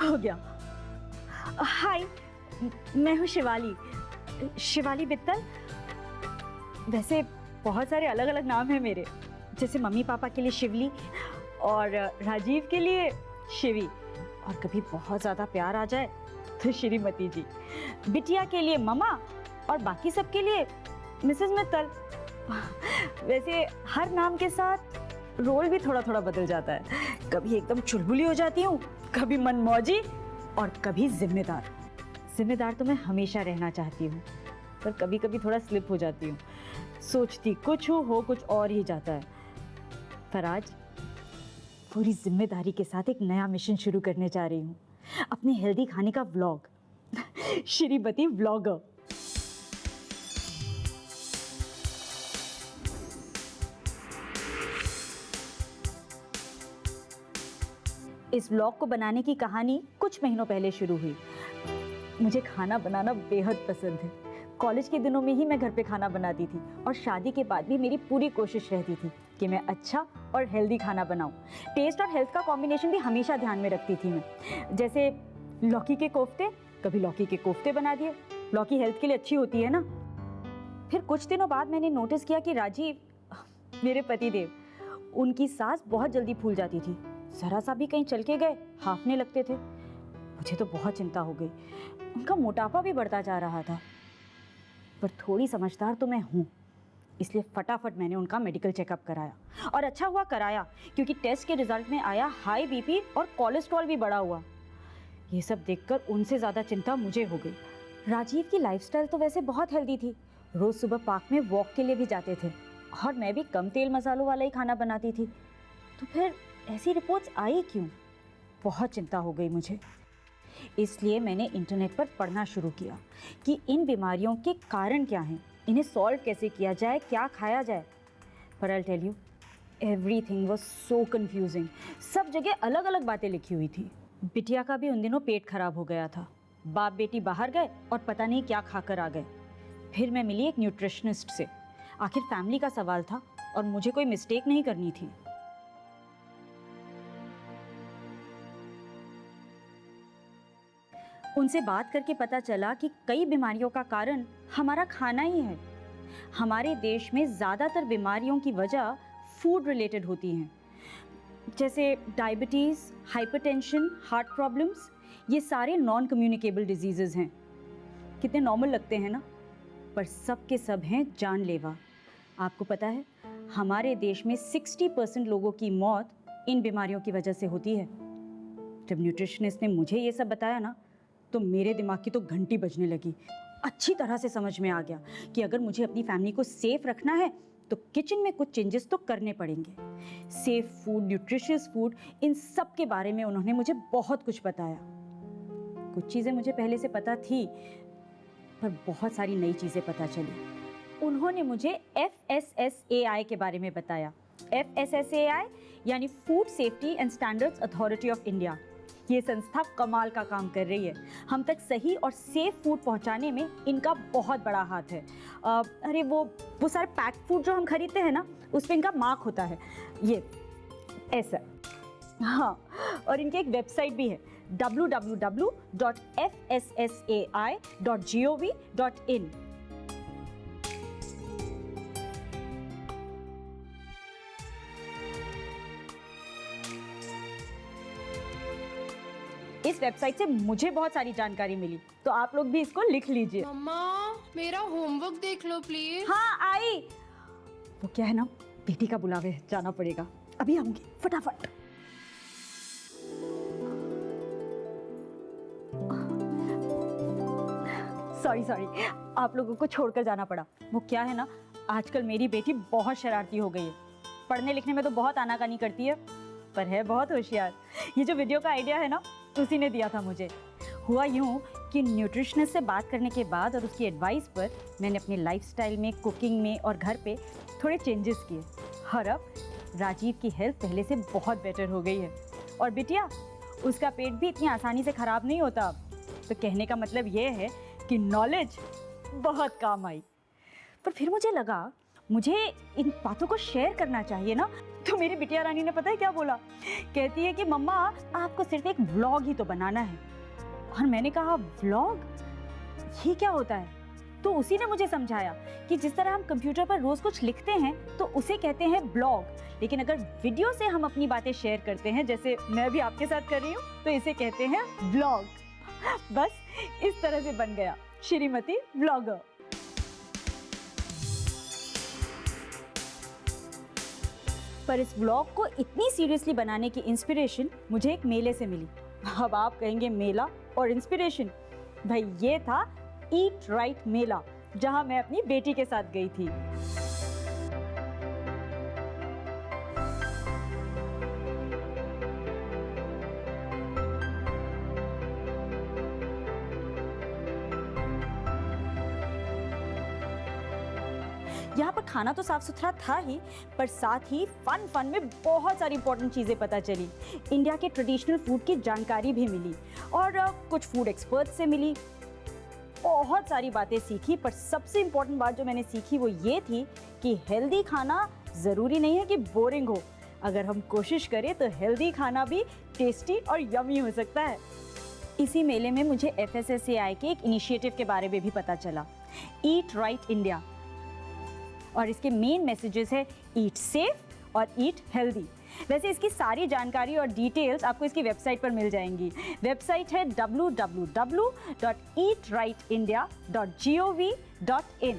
हो गया। हाय, मैं हूँ शिवाली, शिवाली बित्तल। वैसे बहुत सारे अलग अलग नाम हैं मेरे, जैसे मम्मी पापा के लिए शिवली और राजीव के लिए शिवी, और कभी बहुत ज़्यादा प्यार आ जाए तो श्रीमती जी, बिटिया के लिए ममा और बाकी सब के लिए मिसेस मित्तल। वैसे हर नाम के साथ रोल भी थोड़ा थोड़ा बदल जाता है, कभी एकदम चुलबुली हो जाती हूँ, कभी मनमौजी और कभी जिम्मेदार। जिम्मेदार तो मैं हमेशा रहना चाहती हूँ, पर कभी कभी थोड़ा स्लिप हो जाती हूँ, सोचती कुछ हो कुछ और ही जाता है। पर आज पूरी जिम्मेदारी के साथ एक नया मिशन शुरू करने जा रही हूँ, अपने हेल्दी खाने का व्लॉग, श्रीमती व्लॉगर। इस व्लॉग को बनाने की कहानी कुछ महीनों पहले शुरू हुई। मुझे खाना बनाना बेहद पसंद है। कॉलेज के दिनों में ही मैं घर पे खाना बनाती थी, और शादी के बाद भी मेरी पूरी कोशिश रहती थी कि मैं अच्छा और हेल्दी खाना बनाऊं। टेस्ट और हेल्थ का कॉम्बिनेशन भी हमेशा ध्यान में रखती थी मैं। जैसे लौकी के कोफ्ते, कभी लौकी के कोफ्ते बना दिए, लौकी हेल्थ के लिए अच्छी होती है ना। फिर कुछ दिनों बाद मैंने नोटिस किया कि राजीव, मेरे पतिदेव, उनकी सांस बहुत जल्दी फूल जाती थी, जरा सा भी कहीं चल के गए हांफने लगते थे। मुझे तो बहुत चिंता हो गई, उनका मोटापा भी बढ़ता जा रहा था। पर थोड़ी समझदार तो मैं हूँ, इसलिए फटाफट मैंने उनका मेडिकल चेकअप कराया, और अच्छा हुआ कराया, क्योंकि टेस्ट के रिजल्ट में आया हाई बीपी और कोलेस्ट्रॉल भी बढ़ा हुआ। ये सब देखकर उनसे ज़्यादा चिंता मुझे हो गई। राजीव की लाइफस्टाइल तो वैसे बहुत हेल्दी थी, रोज़ सुबह पार्क में वॉक के लिए भी जाते थे, और मैं भी कम तेल मसालों वाला ही खाना बनाती थी। तो फिर ऐसी रिपोर्ट्स आई क्यों? बहुत चिंता हो गई मुझे। इसलिए मैंने इंटरनेट पर पढ़ना शुरू किया कि इन बीमारियों के कारण क्या हैं, इन्हें सॉल्व कैसे किया जाए, क्या खाया जाए। पर I tell you, everything was so confusing. सब जगह अलग अलग बातें लिखी हुई थी। बिटिया का भी उन दिनों पेट खराब हो गया था, बाप बेटी बाहर गए और पता नहीं क्या खाकर आ गए। फिर मैं मिली एक न्यूट्रिशनिस्ट से। आखिर फैमिली का सवाल था और मुझे कोई मिस्टेक नहीं करनी थी। उनसे बात करके पता चला कि कई बीमारियों का कारण हमारा खाना ही है। हमारे देश में ज़्यादातर बीमारियों की वजह फूड रिलेटेड होती हैं, जैसे डायबिटीज़, हाइपरटेंशन, हार्ट प्रॉब्लम्स। ये सारे नॉन कम्युनिकेबल डिजीज़ेज़ हैं। कितने नॉर्मल लगते हैं ना, पर सब के सब हैं जानलेवा। आपको पता है, हमारे देश में 60% लोगों की मौत इन बीमारियों की वजह से होती है। जब न्यूट्रिशनिस्ट ने मुझे ये सब बताया ना, तो मेरे दिमाग की तो घंटी बजने लगी। अच्छी तरह से समझ में आ गया कि अगर मुझे अपनी फैमिली को सेफ रखना है तो किचन में कुछ चेंजेस तो करने पड़ेंगे। सेफ फूड, न्यूट्रिशियस फूड, इन सब के बारे में उन्होंने मुझे बहुत कुछ बताया। कुछ चीज़ें मुझे पहले से पता थी, पर बहुत सारी नई चीज़ें पता चली। उन्होंने मुझे FSSAI के बारे में बताया। FSSAI यानी food safety and standards authority of India. ये संस्था कमाल का काम कर रही है। हम तक सही और सेफ फूड पहुंचाने में इनका बहुत बड़ा हाथ है। अरे वो सारे पैक्ड फूड जो हम खरीदते हैं ना, उस पर इनका मार्क होता है, ये ऐसा। हाँ, और इनकी एक वेबसाइट भी है, www.fssai.gov.in। इस वेबसाइट से मुझे बहुत सारी जानकारी मिली, तो आप लोग भी इसको लिख लीजिए। मम्मा, मेरा होमवर्क देख लो प्लीज। हाँ आई। वो क्या है ना, बेटी का बुलावे जाना पड़ेगा, अभी आऊंगी फटाफट। सॉरी, आप लोगों को छोड़कर जाना पड़ा। वो क्या है ना, आजकल मेरी बेटी बहुत शरारती हो गई है। पढ़ने लिखने में तो बहुत आनाकानी करती है, पर है बहुत होशियार। ये जो वीडियो का आइडिया है ना, उसी ने दिया था मुझे। हुआ यूँ कि न्यूट्रिशनिस्ट से बात करने के बाद और उसकी एडवाइस पर मैंने अपने लाइफस्टाइल में, कुकिंग में और घर पे थोड़े चेंजेस किए, और अब राजीव की हेल्थ पहले से बहुत बेटर हो गई है। और बिटिया, उसका पेट भी इतनी आसानी से ख़राब नहीं होता अब। तो कहने का मतलब ये है कि नॉलेज बहुत काम आई। पर फिर मुझे लगा, मुझे इन बातों को शेयर करना चाहिए ना। तो मेरी बिटिया रानी ने पता है क्या बोला, कहती है कि मम्मा आपको सिर्फ एक व्लॉग ही तो बनाना है। और मैंने कहा व्लॉग, ये क्या होता है? तो उसी ने मुझे समझाया कि जिस तरह हम कंप्यूटर पर रोज कुछ लिखते हैं तो उसे कहते हैं ब्लॉग, लेकिन अगर वीडियो से हम अपनी बातें शेयर करते हैं, जैसे मैं भी आपके साथ कर रही हूँ, तो इसे कहते हैं व्लॉग। बस इस तरह से बन गया श्रीमती व्लॉगर। पर इस व्लॉग को इतनी सीरियसली बनाने की इंस्पिरेशन मुझे एक मेले से मिली। अब आप कहेंगे मेला और इंस्पिरेशन, भाई ये था ईट राइट मेला, जहां मैं अपनी बेटी के साथ गई थी। यहाँ पर खाना तो साफ सुथरा था ही, पर साथ ही फन में बहुत सारी इंपॉर्टेंट चीज़ें पता चली। इंडिया के ट्रेडिशनल फूड की जानकारी भी मिली और कुछ फूड एक्सपर्ट्स से मिली। बहुत सारी बातें सीखी, पर सबसे इम्पोर्टेंट बात जो मैंने सीखी वो ये थी कि हेल्दी खाना ज़रूरी नहीं है कि बोरिंग हो। अगर हम कोशिश करें तो हेल्दी खाना भी टेस्टी और यमी हो सकता है। इसी मेले में मुझे FSSAI के एक इनिशिएटिव के बारे में भी पता चला, ईट राइट इंडिया। और इसके मेन मैसेजेस है ईट सेफ और ईट हेल्दी। वैसे इसकी सारी जानकारी और डिटेल्स आपको इसकी वेबसाइट पर मिल जाएंगी। वेबसाइट है www.eatrightindia.gov.in।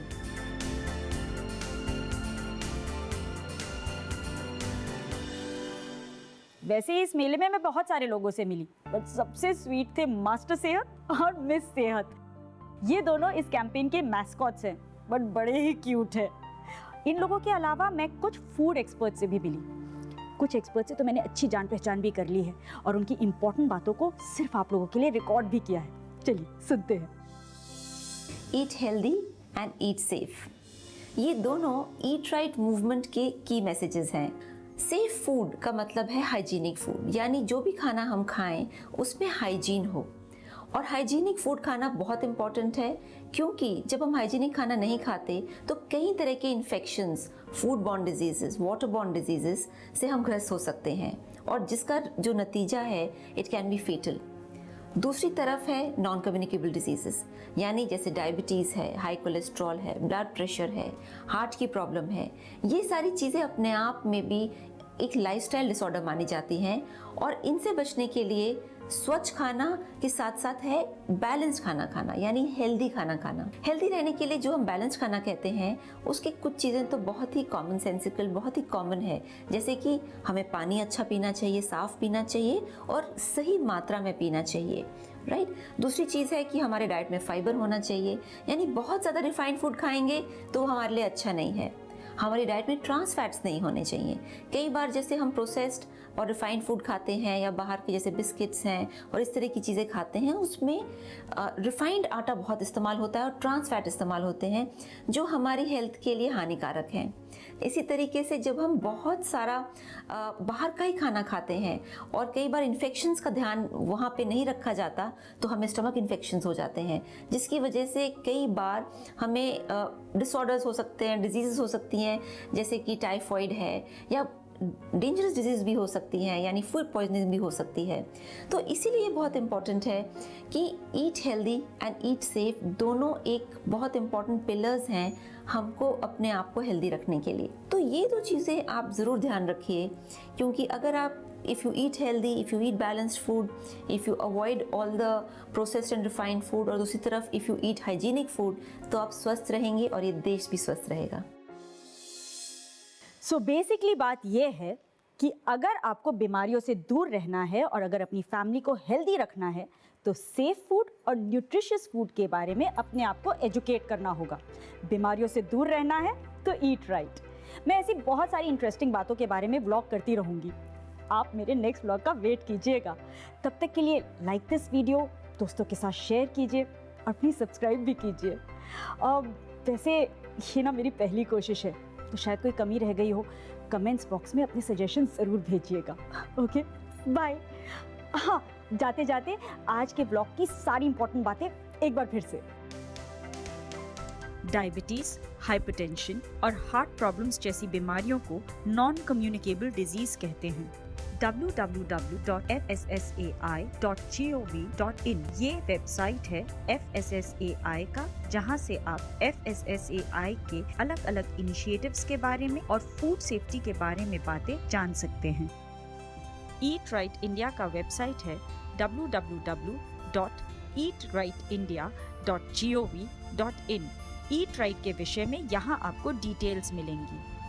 वैसे इस मेले में मैं बहुत सारे लोगों से मिली, बट सबसे स्वीट थे मास्टर सेहत और मिस सेहत। ये दोनों इस कैंपेन के मैस्कॉट्स हैं, बट बड़े ही क्यूट है। इन लोगों के अलावा मैं कुछ फूड एक्सपर्ट से भी मिली। कुछ एक्सपर्ट से तो मैंने अच्छी जान पहचान भी कर ली है और उनकी इंपॉर्टेंट बातों को सिर्फ आप लोगों के लिए रिकॉर्ड भी किया है। चलिए सुनते हैं। Eat healthy and eat safe, ये दोनों ईट राइट मूवमेंट के की मैसेजेस हैं। सेफ फूड का मतलब है हाइजीनिक फूड, यानी जो भी खाना हम खाएं उसमें हाइजीन हो। और हाइजीनिक फूड खाना बहुत इम्पॉर्टेंट है, क्योंकि जब हम हाइजीनिक खाना नहीं खाते तो कई तरह के infections, food borne diseases, water borne diseases से हम ग्रस्त हो सकते हैं, और जिसका जो नतीजा है इट कैन बी फेटल। दूसरी तरफ है नॉन कम्युनिकेबल डिजीजेस, यानी जैसे डायबिटीज़ है, हाई कोलेस्ट्रॉल है, ब्लड प्रेशर है, हार्ट की प्रॉब्लम है। ये सारी चीज़ें अपने आप में भी एक लाइफस्टाइल डिसऑर्डर मानी जाती हैं, और इनसे बचने के लिए स्वच्छ खाना के साथ साथ है बैलेंस्ड खाना खाना, यानी हेल्दी खाना खाना। हेल्दी रहने के लिए जो हम बैलेंस्ड खाना कहते हैं उसके कुछ चीज़ें तो बहुत ही कॉमन सेंसिकल, बहुत ही कॉमन है, जैसे कि हमें पानी अच्छा पीना चाहिए, साफ़ पीना चाहिए और सही मात्रा में पीना चाहिए, राइट। दूसरी चीज़ है कि हमारे डाइट में फाइबर होना चाहिए, यानी बहुत ज़्यादा रिफाइंड फूड खाएंगे तो हमारे लिए अच्छा नहीं है। हमारी डाइट में ट्रांस फैट्स नहीं होने चाहिए। कई बार जैसे हम प्रोसेस्ड और रिफाइंड फूड खाते हैं या बाहर के जैसे बिस्किट्स हैं और इस तरह की चीज़ें खाते हैं, उसमें रिफाइंड आटा बहुत इस्तेमाल होता है और ट्रांस फैट इस्तेमाल होते हैं जो हमारी हेल्थ के लिए हानिकारक हैं। इसी तरीके से जब हम बहुत सारा बाहर का ही खाना खाते हैं और कई बार इन्फेक्शंस का ध्यान वहाँ पे नहीं रखा जाता तो हमें स्टमक इन्फेक्शंस हो जाते हैं, जिसकी वजह से कई बार हमें डिसऑर्डर्स हो सकते हैं, डिजीज़ हो सकती हैं, जैसे कि टाइफॉइड है या डेंजरस डिजीज़ भी हो सकती हैं, यानी फूड पॉइजनिंग भी हो सकती है। तो इसीलिए बहुत इम्पॉर्टेंट है कि eat healthy and eat safe दोनों एक बहुत इम्पॉर्टेंट पिलर्स हैं हमको अपने आप को हेल्दी रखने के लिए। तो ये दो चीज़ें आप ज़रूर ध्यान रखिए, क्योंकि अगर आप if you eat healthy, if you eat balanced food, if you avoid all the processed and refined food, और दूसरी तरफ if you eat hygienic food, तो आप स्वस्थ रहेंगे और ये देश भी स्वस्थ रहेगा। सो बेसिकली बात यह है कि अगर आपको बीमारियों से दूर रहना है और अगर अपनी फैमिली को हेल्दी रखना है तो सेफ फूड और न्यूट्रिशियस फूड के बारे में अपने आप को एजुकेट करना होगा। बीमारियों से दूर रहना है तो ईट राइट। मैं ऐसी बहुत सारी इंटरेस्टिंग बातों के बारे में व्लॉग करती रहूँगी। आप मेरे नेक्स्ट व्लॉग का वेट कीजिएगा। तब तक के लिए लाइक दिस वीडियो, दोस्तों के साथ शेयर कीजिए और प्लीज़ सब्सक्राइब भी कीजिए। वैसे ये ना मेरी पहली कोशिश है, तो शायद कोई कमी रह गई हो। कमेंट्स बॉक्स में अपने सजेशन ज़रूर भेजिएगा। Okay bye. हाँ, जाते जाते आज के ब्लॉग की सारी इंपॉर्टेंट बातें एक बार फिर से। डायबिटीज, हाइपरटेंशन और हार्ट प्रॉब्लम्स जैसी बीमारियों को नॉन कम्युनिकेबल डिजीज कहते हैं। www.fssai.gov.in ये वेबसाइट है FSSAI का, जहां से आप FSSAI के अलग-अलग इनिशिएटिव्स के बारे में और फूड सेफ्टी के बारे में बातें जान सकते हैं। ईट राइट इंडिया का वेबसाइट है www.eatrightindia.gov.in। ईट राइट के विषय में यहाँ आपको डिटेल्स मिलेंगी।